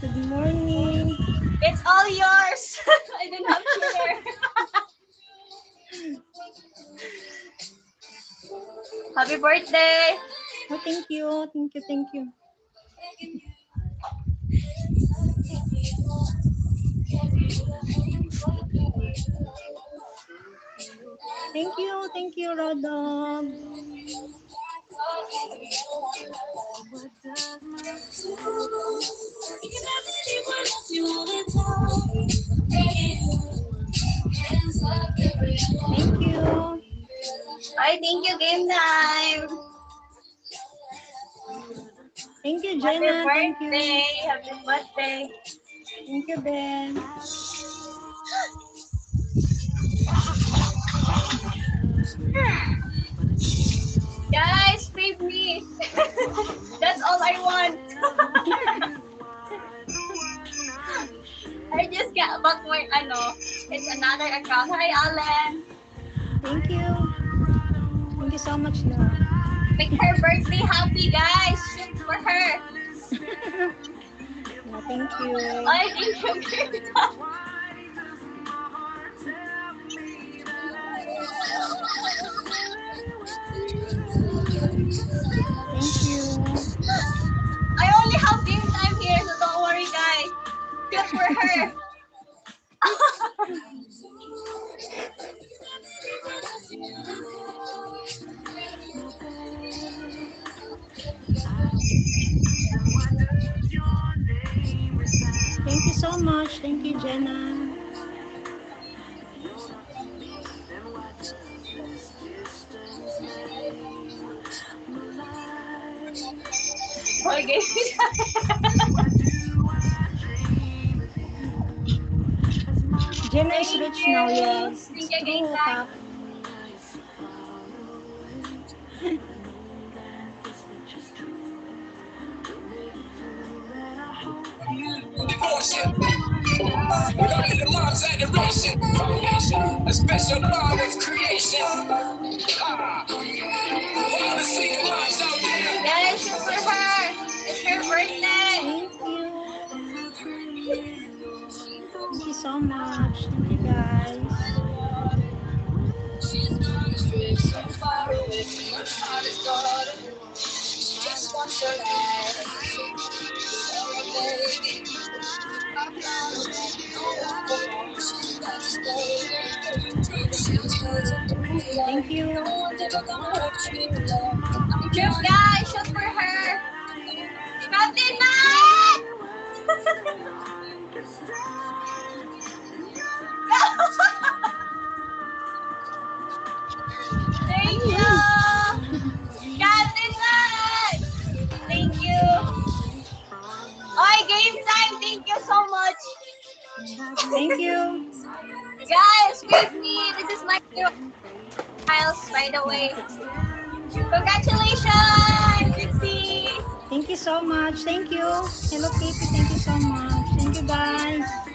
Good morning. It's all yours. I didn't have sugar. Happy birthday. Oh, thank you. Thank you. Thank you. Thank you, Rodog. Thank you. Ay, thank you, game time. Thank you, Happy Jenna. Thank birthday. you. Happy birthday. Thank you, Ben. Guys, save me. That's all I want. I just got back my it's another account. Hi, Alan. Thank you. Thank you so much, love. Make her birthday happy, guys. Shoot for her. Yeah, thank you. Ay, thank you, Greta. Thank you. I only have game time here, so don't worry, guys. Shoot for her. Thank you so much. Thank you, Jenna. Okay. Jenna is Thank rich now, you. yes. Thank It's you, game true, time. Kap. A special law of creation. Guys, shoot for her. It's her birthday. Thank you. Thank you so much. Thank you, guys. She's gone astray, so far away from her heart is gone. She just wants her life. Sarah, baby. I'm not alone. No one belongs. She's got to stay. She's chosen to be Thank alone. you. No one's ever gonna hurt you alone. I'm Shoot, calling guys. Shoot for her. Captain Matt! Thank you. Captain Matt! Thank you. Oi, game time. Thank you so much. Thank you. Guys, with me. This is my new files, by the way. Congratulations, Dixie. Thank you so much. Thank you. Hello, Katie. Thank you so much. Thank you, guys.